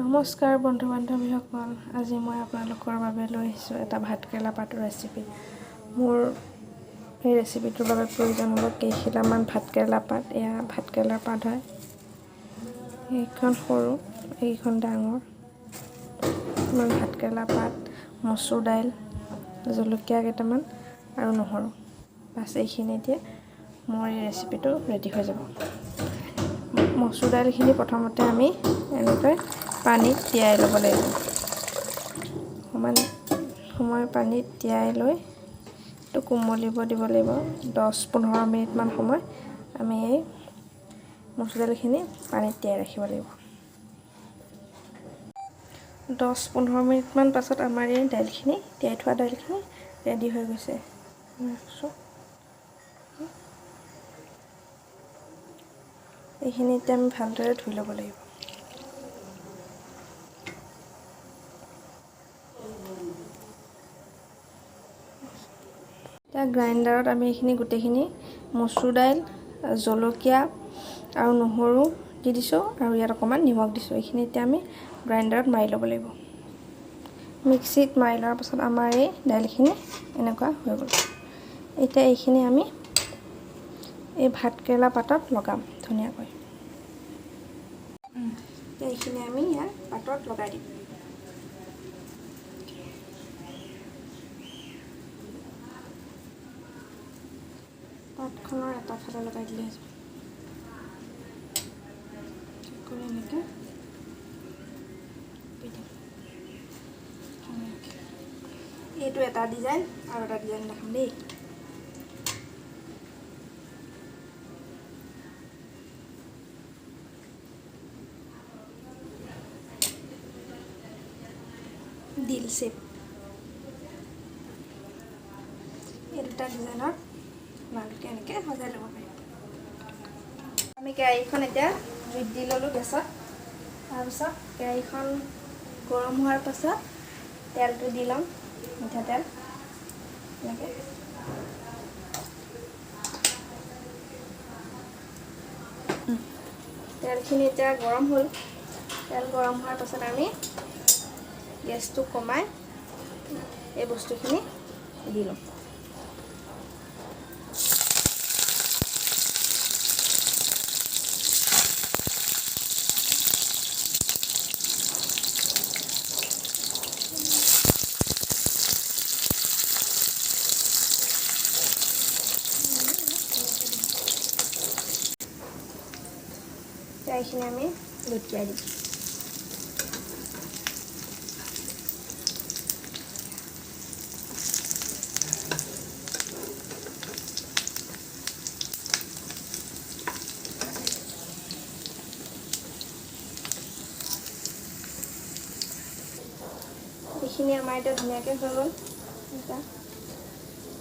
নমস্কাৰ বন্ধু বান্ধৱীসকল, আজি মই আপোনালোকৰ বাবে লৈ আহিছোঁ এটা ভাতকেৰেলা পাতৰ ৰেচিপি। মোৰ এই ৰেচিপিটোৰ বাবে প্ৰয়োজন হ'ব কেইখিলামান ভাতকেৰেলা পাত। এয়া ভাতকেৰেলাৰ পাত হয়, এইখন সৰু, এইখন ডাঙৰ। মই ভাতকেৰেলা পাত, মচুৰ দাইল, জলকীয়া কেইটামান আৰু নহৰু, বাছ এইখিনিতে মোৰ এই ৰেচিপিটো ৰেডি হৈ যাব। মচুৰ দাইলখিনি প্ৰথমতে আমি এনেকৈ পানীত তিয়াই ল'ব লাগিব। অকণমান সময় পানীত তিয়াই লৈ এইটো কোমলিব দিব লাগিব। 10-15 মিনিটমান সময় আমি এই মচুৰ দাইলখিনি পানীত তিয়াই ৰাখিব লাগিব। 10-15 মিনিটমান পাছত আমাৰ এই দাইলখিনি, তিয়াই থোৱা দাইলখিনি ৰেডি হৈ গৈছে। এইখিনি এতিয়া আমি ভালদৰে ধুই ল'ব লাগিব। এতিয়া গ্ৰাইণ্ডাৰত আমি এইখিনি গোটেইখিনি মচুৰ দাইল, জলকীয়া আৰু নহৰু দি দিছোঁ আৰু ইয়াত অকণমান নিমখ দিছোঁ। এইখিনি এতিয়া আমি গ্ৰাইণ্ডাৰত মাৰি ল'ব লাগিব। মিক্সিত মাৰি লোৱাৰ পাছত আমাৰ এই দাইলখিনি এনেকুৱা হৈ গ'ল। এতিয়া এইখিনি আমি এই ভাতকেৰেলা পাতত লগাম ধুনীয়াকৈ। এতিয়া এইখিনি আমি ইয়াৰ পাতত লগাই দিম। পাতখনৰ এটা ফালে লগাই দিলে হৈ যাব। এনেকৈ এইটো এটা ডিজাইন আৰু এটা ডিজাইন দেখাম দেই। দিল শ্বেপ, এই দুটা ডিজাইনত আপোনালোকে এনেকৈ সজাই ল'ব পাৰিব। আমি কেৰাহীখন এতিয়া জুইত দি ল'লোঁ গেছত। তাৰপিছত কেৰাহীখন গৰম হোৱাৰ পাছত তেলটো দি ল'ম, মিঠাতেল এনেকৈ। তেলখিনি এতিয়া গৰম হ'ল। তেল গৰম হোৱাৰ পাছত আমি গেছটো কমাই এই বস্তুখিনি দি ল'ম। এইখিনি আমি লুটিয়াই দিম। এইখিনি আমাৰ এতিয়া ধুনীয়াকৈ হৈ গ'ল। এতিয়া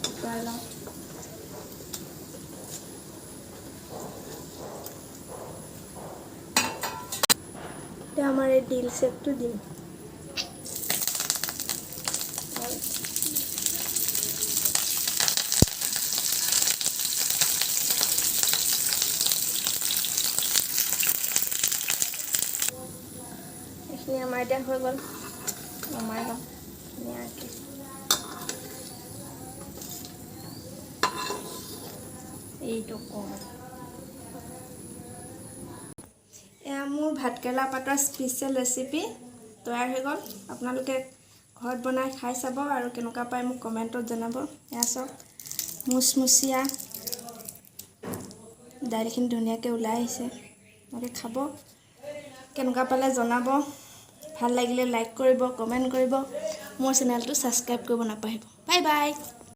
আঁতৰাই লওঁ। এতিয়া আমাৰ এই দিল শ্বেপটো দিম। এইখিনি আমাৰ এতিয়া হৈ গ'ল। নমাই লওঁ ধুনীয়াকৈ। এইটো এয়া মোৰ ভাতকেৰেলা পাতৰ স্পেচিয়েল ৰেচিপি তৈয়াৰ হৈ গ'ল। আপোনালোকে ঘৰত বনাই খাই চাব আৰু কেনেকুৱা পায় মোক কমেণ্টত জনাব। এয়া চাওক, মুচমুচীয়া দাইলখিনি ধুনীয়াকৈ ওলাই আহিছে। আপোনালোকে খাব, কেনেকুৱা পালে জনাব। ভাল লাগিলে লাইক কৰিব, কমেণ্ট কৰিব। মোৰ চেনেলটো ছাবস্ক্ৰাইব কৰিব নাপাহৰিব। Bye bye.